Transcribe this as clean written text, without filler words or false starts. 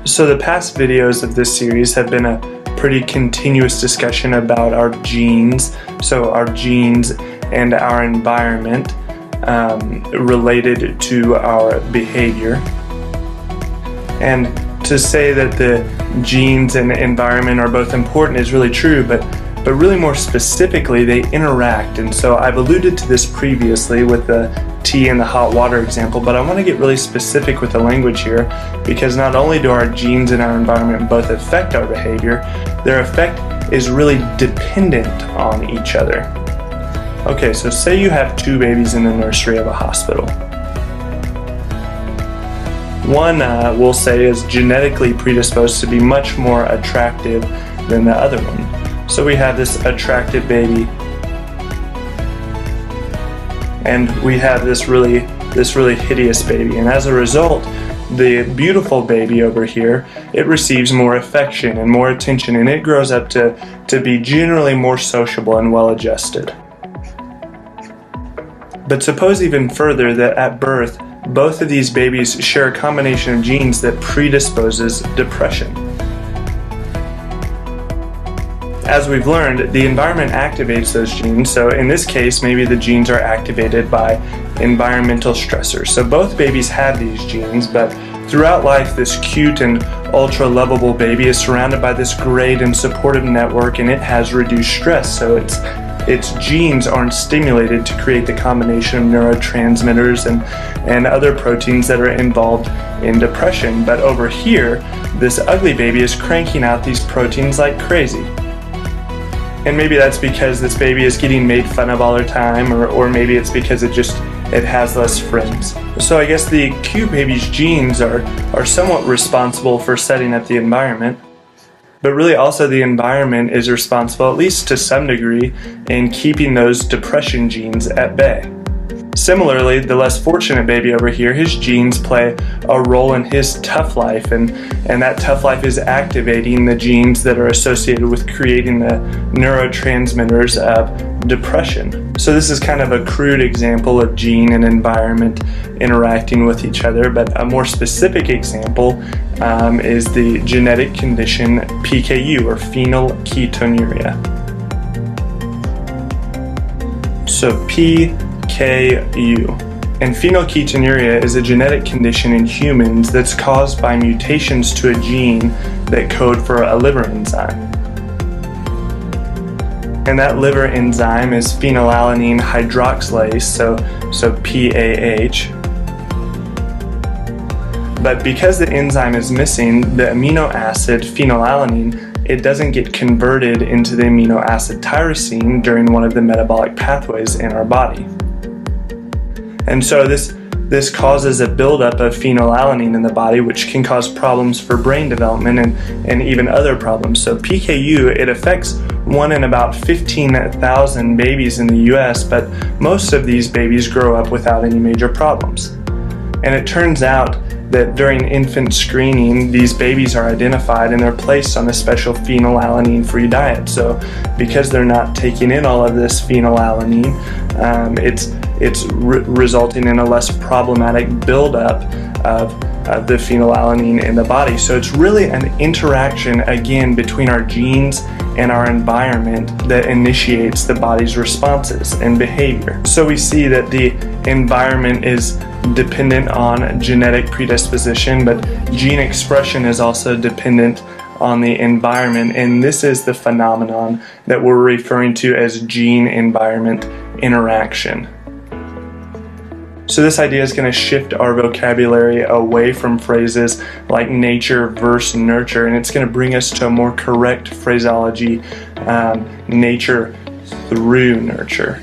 So the past videos of this series have been a pretty continuous discussion about our genes, so our genes and our environment related to our behavior. And to say that the genes and the environment are both important is really true, but really more specifically they interact. And so I've alluded to this previously with the tea and the hot water example, but I want to get really specific with the language here, because not only do our genes and our environment both affect our behavior, their effect is really dependent on each other. Okay, so say you have two babies in the nursery of a hospital. One, we'll say, is genetically predisposed to be much more attractive than the other one. So we have this attractive baby, and we have this really hideous baby, and as a result, the beautiful baby over here, it receives more affection and more attention, and it grows up to be generally more sociable and well-adjusted. But suppose even further that at birth, both of these babies share a combination of genes that predisposes depression. As we've learned, the environment activates those genes, so in this case, maybe the genes are activated by environmental stressors. So both babies have these genes, but throughout life, this cute and ultra-lovable baby is surrounded by this great and supportive network, and it has reduced stress, so its genes aren't stimulated to create the combination of neurotransmitters and other proteins that are involved in depression. But over here, this ugly baby is cranking out these proteins like crazy. And maybe that's because this baby is getting made fun of all the time, or maybe it's because it has less friends. So I guess the cute baby's genes are somewhat responsible for setting up the environment, but really also the environment is responsible, at least to some degree, in keeping those depression genes at bay. Similarly, the less fortunate baby over here, his genes play a role in his tough life, and that tough life is activating the genes that are associated with creating the neurotransmitters of depression. So this is kind of a crude example of gene and environment interacting with each other, but a more specific example is the genetic condition PKU, or phenylketonuria. So PKU. And phenylketonuria is a genetic condition in humans that's caused by mutations to a gene that code for a liver enzyme. And that liver enzyme is phenylalanine hydroxylase, so PAH. But because the enzyme is missing, the amino acid phenylalanine, it doesn't get converted into the amino acid tyrosine during one of the metabolic pathways in our body. And so this causes a buildup of phenylalanine in the body, which can cause problems for brain development and even other problems. So PKU, it affects 1 in about 15,000 babies in the US, but most of these babies grow up without any major problems. And it turns out that during infant screening, these babies are identified and they're placed on a special phenylalanine-free diet. So because they're not taking in all of this phenylalanine, it's resulting in a less problematic buildup of the phenylalanine in the body. So it's really an interaction, again, between our genes and our environment that initiates the body's responses and behavior. So we see that the environment is dependent on genetic predisposition, but gene expression is also dependent on the environment, and this is the phenomenon that we're referring to as gene-environment interaction. So this idea is going to shift our vocabulary away from phrases like nature versus nurture, and it's going to bring us to a more correct phraseology, nature through nurture.